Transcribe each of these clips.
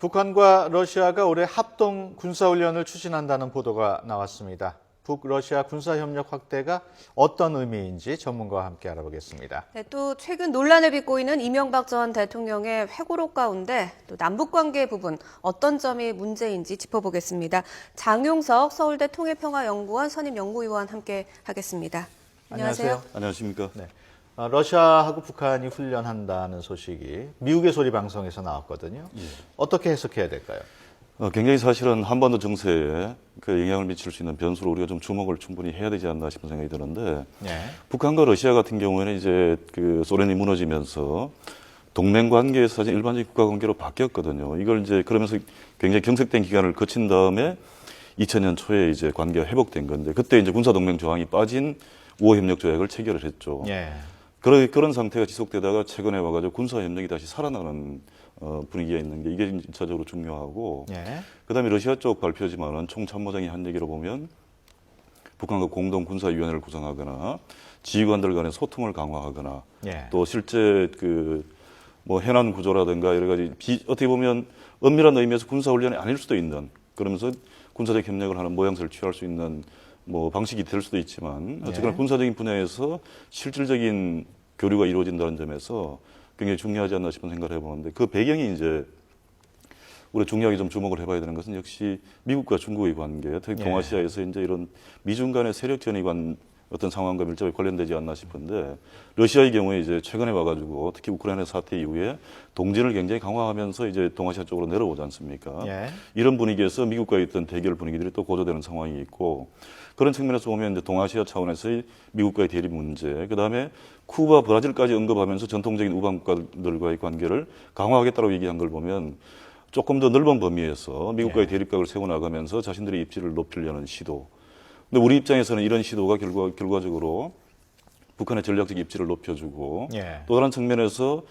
북한과 러시아가 올해 합동 군사훈련을 추진한다는 보도가 나왔습니다. 북러시아 군사협력 확대가 어떤 의미인지 전문가와 함께 알아보겠습니다. 네, 또 최근 논란을 빚고 있는 이명박 전 대통령의 회고록 가운데 또 남북관계 부분 어떤 점이 문제인지 짚어보겠습니다. 장용석 서울대 통일평화연구원 선임연구위원 함께 하겠습니다. 안녕하세요. 안녕하십니까. 네. 러시아하고 북한이 훈련한다는 소식이 미국의 소리 방송에서 나왔거든요. 예. 어떻게 해석해야 될까요? 굉장히 사실은 한반도 정세에 그 영향을 미칠 수 있는 변수로 우리가 좀 주목을 충분히 해야 되지 않나 싶은 생각이 드는데, 네. 북한과 러시아 같은 경우에는 이제 그 소련이 무너지면서 동맹 관계에서 사실 일반적인 국가 관계로 바뀌었거든요. 이걸 이제 그러면서 굉장히 경색된 기간을 거친 다음에 2000년 초에 이제 관계가 회복된 건데, 그때 이제 군사동맹 조항이 빠진 우호협력 조약을 체결을 했죠. 네. 그런 상태가 지속되다가 최근에 와가지고 군사협력이 다시 살아나는 분위기가 있는 게 이게 1차적으로 중요하고, 네. 그다음에 러시아 쪽 발표지만은 총참모장이 한 얘기로 보면 북한과 공동 군사위원회를 구성하거나 지휘관들 간의 소통을 강화하거나 네. 또 실제 그 뭐 해난 구조라든가 여러 가지 어떻게 보면 엄밀한 의미에서 군사훈련이 아닐 수도 있는, 그러면서 군사적 협력을 하는 모양새를 취할 수 있는 뭐 방식이 될 수도 있지만, 어쨌거나 군사적인 분야에서 실질적인 교류가 이루어진다는 점에서 굉장히 중요하지 않나 싶은 생각을 해보는데, 그 배경이 이제 우리가 중요하게 좀 주목을 해봐야 되는 것은 역시 미국과 중국의 관계, 특히 예. 동아시아에서 이제 이런 미중 간의 세력 전이관 어떤 상황과 밀접하게 관련되지 않나 싶은데, 러시아의 경우에 이제 최근에 와가지고 특히 우크라이나 사태 이후에 동진을 굉장히 강화하면서 이제 동아시아 쪽으로 내려오지 않습니까? 예. 이런 분위기에서 미국과의 어떤 대결 분위기들이 또 고조되는 상황이 있고, 그런 측면에서 보면 이제 동아시아 차원에서의 미국과의 대립 문제, 그 다음에 쿠바, 브라질까지 언급하면서 전통적인 우방 국가들과의 관계를 강화하겠다고 얘기한 걸 보면 조금 더 넓은 범위에서 미국과의 대립각을 세워나가면서 자신들의 입지를 높이려는 시도. 근데 우리 입장에서는 이런 시도가 결과적으로 북한의 전략적 입지를 높여주고, 예. 또 다른 측면에서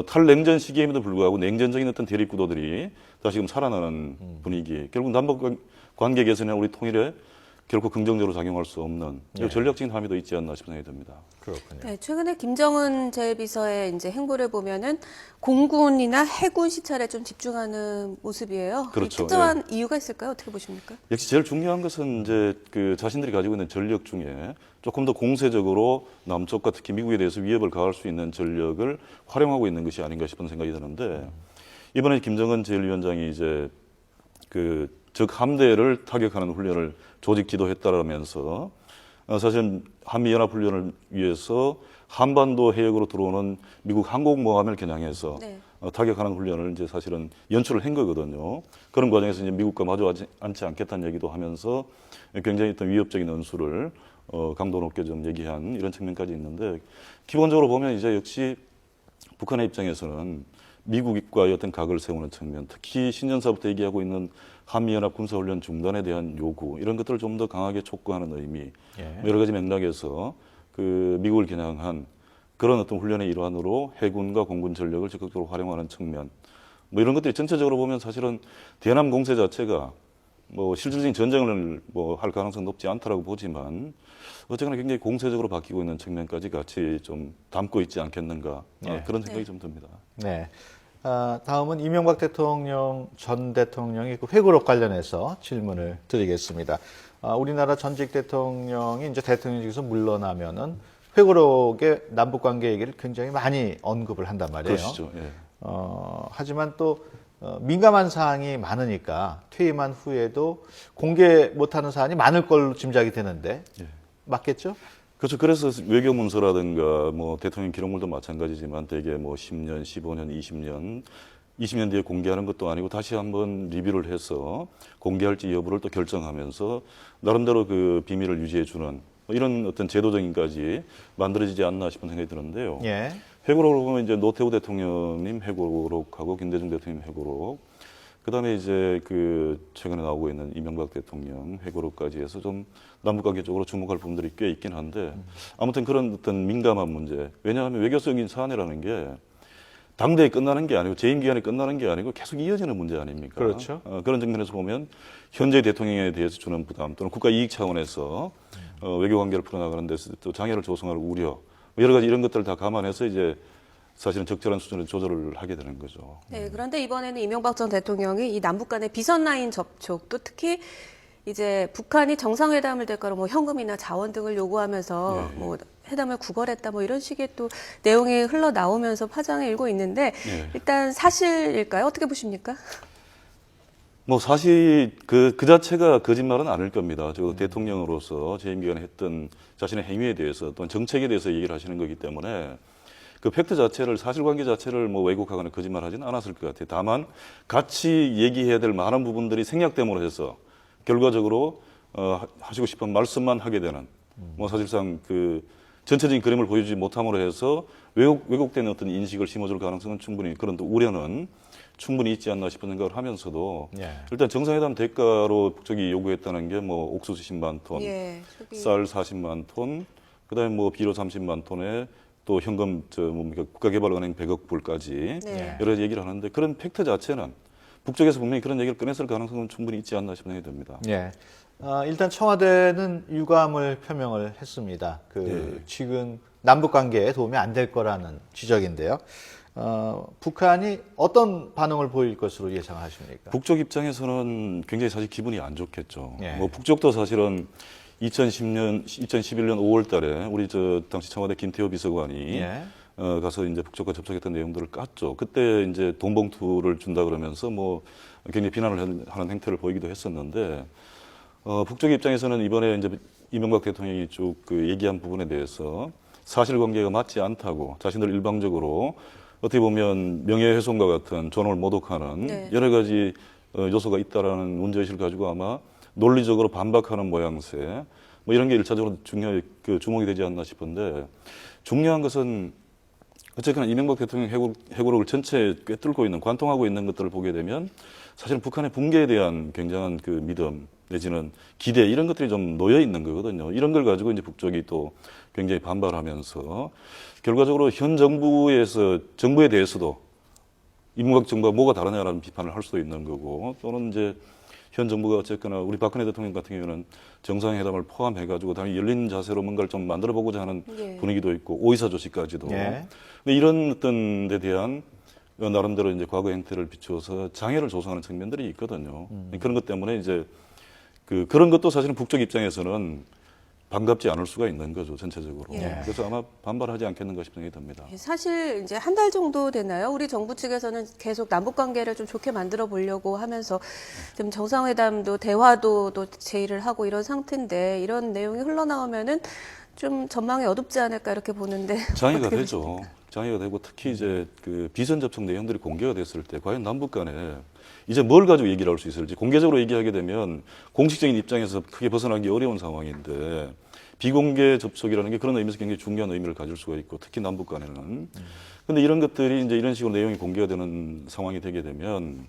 탈냉전 시기임에도 불구하고 냉전적인 어떤 대립 구도들이 다시금 살아나는 분위기, 결국 남북 관계 개선이나 우리 통일에 결코 긍정적으로 작용할 수 없는 전략적인 함의도 있지 않나 싶은 생각이 듭니다. 그렇군요. 네, 최근에 김정은 제1비서의 이제 행보를 보면은 공군이나 해군 시찰에 좀 집중하는 모습이에요. 그렇죠. 특정한 이유가 있을까요? 어떻게 보십니까? 역시 제일 중요한 것은 이제 그 자신들이 가지고 있는 전력 중에 조금 더 공세적으로 남쪽과 특히 미국에 대해서 위협을 가할 수 있는 전력을 활용하고 있는 것이 아닌가 싶은 생각이 드는데, 이번에 김정은 제1위원장이 이제 그 적 함대를 타격하는 훈련을 조직 지도했다라면서 사실 한미연합훈련을 위해서 한반도 해역으로 들어오는 미국 항공모함을 겨냥해서 네. 타격하는 훈련을 이제 사실은 연출을 한 거거든요. 그런 과정에서 이제 미국과 마주 앉지 않겠다는 얘기도 하면서 굉장히 어떤 위협적인 언수를 강도 높게 좀 얘기한 이런 측면까지 있는데, 기본적으로 보면 이제 역시 북한의 입장에서는 미국과의 어떤 각을 세우는 측면, 특히 신년사부터 얘기하고 있는 한미연합 군사훈련 중단에 대한 요구, 이런 것들을 좀 더 강하게 촉구하는 의미, 예. 여러 가지 맥락에서 그 미국을 겨냥한 그런 어떤 훈련의 일환으로 해군과 공군 전력을 적극적으로 활용하는 측면, 뭐 이런 것들이 전체적으로 보면 사실은 대남 공세 자체가 뭐 실질적인 전쟁을 뭐 할 가능성 높지 않다라고 보지만, 어쨌거나 굉장히 공세적으로 바뀌고 있는 측면까지 같이 좀 담고 있지 않겠는가, 네. 그런 생각이 좀 듭니다. 네. 다음은 이명박 대통령 전 대통령의 그 회고록 관련해서 질문을 드리겠습니다. 우리나라 전직 대통령이 이제 대통령직에서 물러나면은 회고록에 남북 관계 얘기를 굉장히 많이 언급을 한단 말이에요. 그러시죠. 예. 하지만 또 민감한 사항이 많으니까 퇴임한 후에도 공개 못하는 사안이 많을 걸로 짐작이 되는데 예. 맞겠죠? 그렇죠. 그래서 외교 문서라든가 뭐 대통령 기록물도 마찬가지지만 대개 뭐 10년, 15년, 20년 뒤에 공개하는 것도 아니고 다시 한번 리뷰를 해서 공개할지 여부를 또 결정하면서 나름대로 그 비밀을 유지해 주는 이런 어떤 제도적인까지 만들어지지 않나 싶은 생각이 드는데요. 예. 회고록을 보면 이제 노태우 대통령님 회고록하고 김대중 대통령 회고록, 그다음에 이제 그 최근에 나오고 있는 이명박 대통령 회고록까지 해서 좀 남북관계 쪽으로 주목할 부분들이 꽤 있긴 한데, 아무튼 그런 어떤 민감한 문제, 왜냐하면 외교적인 사안이라는 게 당대에 끝나는 게 아니고 재임 기간에 끝나는 게 아니고 계속 이어지는 문제 아닙니까? 그렇죠. 그런 측면에서 보면 현재 대통령에 대해서 주는 부담 또는 국가 이익 차원에서 외교 관계를 풀어나가는 데서 또 장애를 조성할 우려, 여러 가지 이런 것들을 다 감안해서 이제 사실은 적절한 수준의 조절을 하게 되는 거죠. 네, 그런데 이번에는 이명박 전 대통령이 이 남북 간의 비선 라인 접촉, 또 특히 이제 북한이 정상회담을 대가로 뭐 현금이나 자원 등을 요구하면서 뭐 회담을 구걸했다 뭐 이런 식의 또 내용이 흘러나오면서 파장이 일고 있는데 일단 사실일까요? 어떻게 보십니까? 뭐 사실 그 자체가 거짓말은 아닐 겁니다. 저 대통령으로서 재임 기간에 했던 자신의 행위에 대해서 또는 정책에 대해서 얘기를 하시는 거기 때문에 그 팩트 자체를 사실관계 자체를 뭐 왜곡하거나 거짓말하지는 않았을 것 같아요. 다만 같이 얘기해야 될 많은 부분들이 생략됨으로 해서 결과적으로 하시고 싶은 말씀만 하게 되는 뭐 사실상 그 전체적인 그림을 보여주지 못함으로 해서 왜곡된 어떤 인식을 심어줄 가능성은 충분히 그런 또 우려는 충분히 있지 않나 싶은 생각을 하면서도 일단 정상회담 대가로 북쪽이 요구했다는 게 뭐 옥수수 10만 톤, 쌀 40만 톤, 그다음에 뭐 비료 30만 톤에 또 현금 뭡니까 국가개발은행 100억 불까지 여러 가지 얘기를 하는데 그런 팩트 자체는 북쪽에서 분명히 그런 얘기를 꺼냈을 가능성은 충분히 있지 않나 싶은 생각이 듭니다. 예. 일단 청와대는 유감을 표명을 했습니다. 지금 남북 관계에 도움이 안 될 거라는 지적인데요. 북한이 어떤 반응을 보일 것으로 예상하십니까? 북쪽 입장에서는 굉장히 사실 기분이 안 좋겠죠. 예. 뭐 북쪽도 사실은 2011년 5월 달에 우리 당시 청와대 김태호 비서관이 가서 이제 북쪽과 접촉했던 내용들을 깠죠. 그때 이제 돈 봉투를 준다 그러면서 뭐 굉장히 비난을 하는 행태를 보이기도 했었는데 북쪽 입장에서는 이번에 이제 이명박 대통령이 쭉 그 얘기한 부분에 대해서 사실관계가 맞지 않다고 자신들 일방적으로 어떻게 보면 명예훼손과 같은 존엄을 모독하는 여러 가지 요소가 있다라는 문제의식을 가지고 아마 논리적으로 반박하는 모양새 뭐 이런 게 일차적으로 주목이 되지 않나 싶은데 중요한 것은 어쨌거나 이명박 대통령 회고록을 전체에 꿰뚫고 있는 관통하고 있는 것들을 보게 되면 사실 북한의 붕괴에 대한 굉장한 그 믿음 내지는 기대 이런 것들이 좀 놓여 있는 거거든요. 이런 걸 가지고 이제 북쪽이 또 굉장히 반발하면서 결과적으로 현 정부에 대해서도 이명박 정부가 뭐가 다르냐라는 비판을 할 수도 있는 거고 또는 이제 현 정부가 어쨌거나 우리 박근혜 대통령 같은 경우는 정상회담을 포함해가지고 당연히 열린 자세로 뭔가를 좀 만들어보고자 하는 분위기도 있고 오이사 조치까지도. 근데 이런 어떤 데 대한 나름대로 이제 과거 행태를 비추어서 장애를 조성하는 측면들이 있거든요. 그런 것 때문에 이제 그런 것도 사실은 북쪽 입장에서는 반갑지 않을 수가 있는 거죠, 전체적으로. 그래서 아마 반발하지 않겠는가 싶은 생각이 듭니다. 사실 이제 한 달 정도 되나요? 우리 정부 측에서는 계속 남북 관계를 좀 좋게 만들어 보려고 하면서 지금 정상회담도 대화도 또 제의를 하고 이런 상태인데 이런 내용이 흘러나오면은 좀 전망이 어둡지 않을까 이렇게 보는데 장애가 되죠. 장애가 되고 특히 이제 그 비선 접촉 내용들이 공개가 됐을 때 과연 남북 간에 이제 뭘 가지고 얘기를 할 수 있을지 공개적으로 얘기하게 되면 공식적인 입장에서 크게 벗어나기 어려운 상황인데 비공개 접촉이라는 게 그런 의미에서 굉장히 중요한 의미를 가질 수가 있고 특히 남북 간에는 근데 이런 것들이 이제 이런 식으로 내용이 공개가 되는 상황이 되게 되면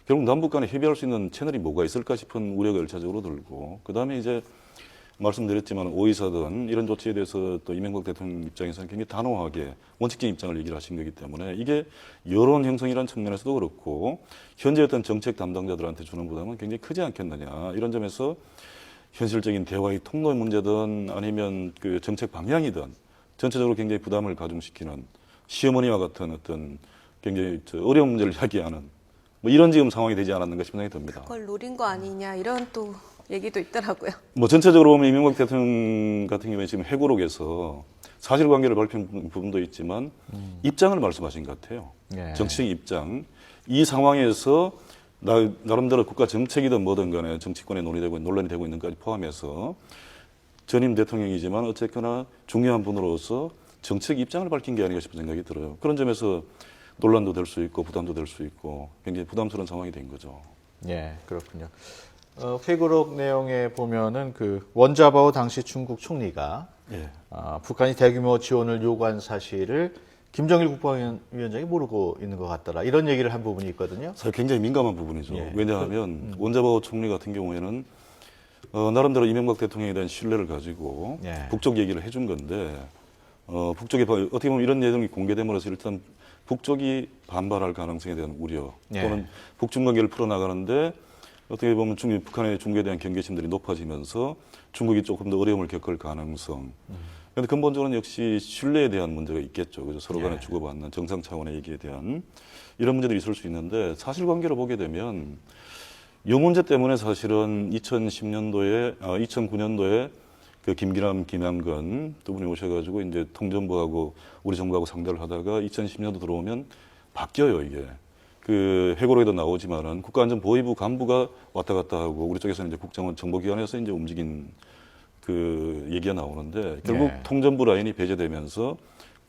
결국 남북 간에 협의할 수 있는 채널이 뭐가 있을까 싶은 우려가 일차적으로 들고 그다음에 이제 말씀드렸지만 오이사든 이런 조치에 대해서 또 이명박 대통령 입장에서는 굉장히 단호하게 원칙적인 입장을 얘기를 하신 거기 때문에 이게 여론 형성이라는 측면에서도 그렇고 현재 어떤 정책 담당자들한테 주는 부담은 굉장히 크지 않겠느냐 이런 점에서 현실적인 대화의 통로 문제든 아니면 그 정책 방향이든 전체적으로 굉장히 부담을 가중시키는 시어머니와 같은 어떤 굉장히 어려운 문제를 야기하는 뭐 이런 지금 상황이 되지 않았는가 싶은 생각이 듭니다. 그걸 노린 거 아니냐 이런 또 얘기도 있더라고요. 뭐 전체적으로 보면 이명박 대통령 같은 경우에 지금 회고록에서 사실관계를 밝힌 부분도 있지만 입장을 말씀하신 것 같아요. 정치적인 입장. 이 상황에서 나름대로 국가 정책이든 뭐든 간에 정치권에 논란이 되고 있는 것까지 포함해서 전임 대통령이지만 어쨌거나 중요한 분으로서 정책 입장을 밝힌 게 아닌가 싶은 생각이 들어요. 그런 점에서 논란도 될 수 있고 부담도 될 수 있고 굉장히 부담스러운 상황이 된 거죠. 예, 그렇군요. 회고록 내용에 보면은 그 원자바오 당시 중국 총리가 북한이 대규모 지원을 요구한 사실을 김정일 국방위원장이 모르고 있는 것 같더라 이런 얘기를 한 부분이 있거든요. 사실 굉장히 민감한 부분이죠. 왜냐하면 원자바오 총리 같은 경우에는 나름대로 이명박 대통령에 대한 신뢰를 가지고 북쪽 얘기를 해준 건데 북쪽에 어떻게 보면 이런 내용이 공개됨으로써 일단 북쪽이 반발할 가능성에 대한 우려 또는 북중 관계를 풀어나가는데 어떻게 보면 북한의 중국에 대한 경계심들이 높아지면서 중국이 조금 더 어려움을 겪을 가능성 그런데 근본적으로는 역시 신뢰에 대한 문제가 있겠죠. 그래서 서로 간에 예. 주고받는 정상 차원의 얘기에 대한 이런 문제들이 있을 수 있는데 사실관계로 보게 되면 이 문제 때문에 사실은 2009년도에 그 김기남, 김양근 두 분이 오셔가지고 이제 통전부하고 우리 정부하고 상대를 하다가 2010년도 들어오면 바뀌어요, 이게. 그 회고록에도 나오지만은 국가안전보위부 간부가 왔다 갔다 하고 우리 쪽에서는 이제 국정원 정보기관에서 이제 움직인 그 얘기가 나오는데 결국 네. 통전부 라인이 배제되면서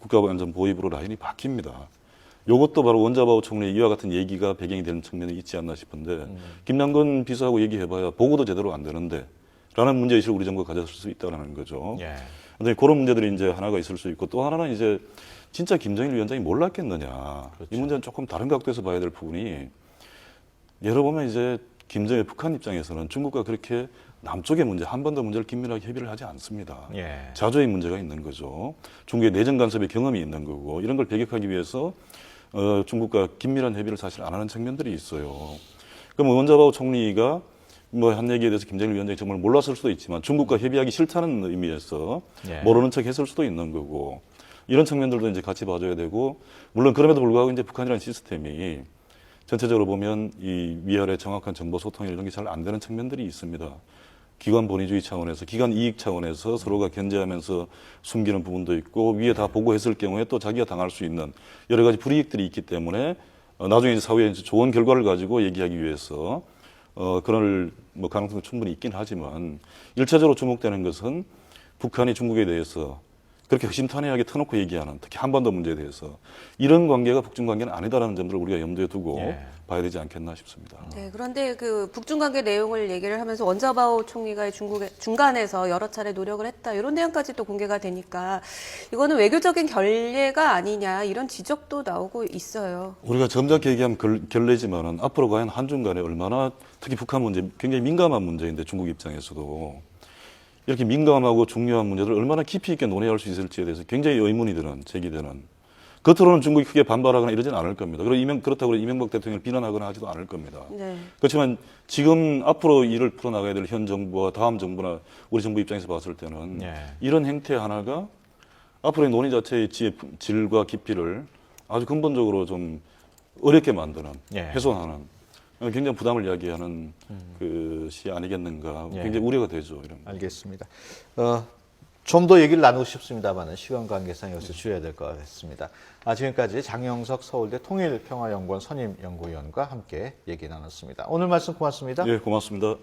국가안전보위부로 라인이 바뀝니다. 이것도 바로 원자바오 총리의 이와 같은 얘기가 배경이 되는 측면이 있지 않나 싶은데 김남근 비서하고 얘기해봐야 보고도 제대로 안 되는데 라는 문제의식을 우리 정부가 가졌을 수 있다는 거죠. 예. 근데 그런 문제들이 이제 하나가 있을 수 있고 또 하나는 이제 진짜 김정일 위원장이 몰랐겠느냐. 이 문제는 조금 다른 각도에서 봐야 될 부분이 예를 보면 이제 김정일 북한 입장에서는 중국과 그렇게 남쪽의 문제, 한반도 문제를 긴밀하게 협의를 하지 않습니다. 예. 자조의 문제가 있는 거죠. 중국의 내정 간섭의 경험이 있는 거고 이런 걸 배격하기 위해서 중국과 긴밀한 협의를 사실 안 하는 측면들이 있어요. 그럼 원자바오 총리가 뭐 한 얘기에 대해서 김정일 위원장이 정말 몰랐을 수도 있지만 중국과 협의하기 싫다는 의미에서 예. 모르는 척 했을 수도 있는 거고 이런 측면들도 이제 같이 봐줘야 되고 물론 그럼에도 불구하고 이제 북한이라는 시스템이 전체적으로 보면 이 위아래 정확한 정보 소통 이런 게 잘 안 되는 측면들이 있습니다. 기관 본위주의 차원에서 기관 이익 차원에서 서로가 견제하면서 숨기는 부분도 있고 위에 다 보고했을 경우에 또 자기가 당할 수 있는 여러 가지 불이익들이 있기 때문에 나중에 이제 사후에 이제 좋은 결과를 가지고 얘기하기 위해서 그럴 뭐 가능성도 충분히 있긴 하지만 일차적으로 주목되는 것은 북한이 중국에 대해서 그렇게 허심탄회하게 터놓고 얘기하는 특히 한반도 문제에 대해서 이런 관계가 북중 관계는 아니다라는 점들을 우리가 염두에 두고 예. 봐야 되지 않겠나 싶습니다. 네, 그런데 그 북중 관계 내용을 얘기를 하면서 원자바오 총리가 중국의 중간에서 여러 차례 노력을 했다 이런 내용까지 또 공개가 되니까 이거는 외교적인 결례가 아니냐 이런 지적도 나오고 있어요. 우리가 점잖게 얘기하면 결례지만은 앞으로 과연 한중 간에 얼마나 특히 북한 문제 굉장히 민감한 문제인데 중국 입장에서도 이렇게 민감하고 중요한 문제들을 얼마나 깊이 있게 논의할 수 있을지에 대해서 굉장히 의문이 제기되는 겉으로는 중국이 크게 반발하거나 이러지는 않을 겁니다. 그렇다고 이명박 대통령을 비난하거나 하지도 않을 겁니다. 네. 그렇지만 지금 앞으로 일을 풀어나가야 될 현 정부와 다음 정부나 우리 정부 입장에서 봤을 때는 예. 이런 행태 하나가 앞으로의 논의 자체의 질과 깊이를 아주 근본적으로 좀 어렵게 만드는, 예. 훼손하는 굉장히 부담을 이야기하는 것이 아니겠는가 예. 굉장히 우려가 되죠. 이런 거. 알겠습니다. 좀 더 얘기를 나누고 싶습니다만 시간 관계상 여기서 줄여야 될 것 같습니다. 지금까지 장영석 서울대 통일평화연구원 선임연구위원과 함께 얘기 나눴습니다. 오늘 말씀 고맙습니다. 예, 고맙습니다.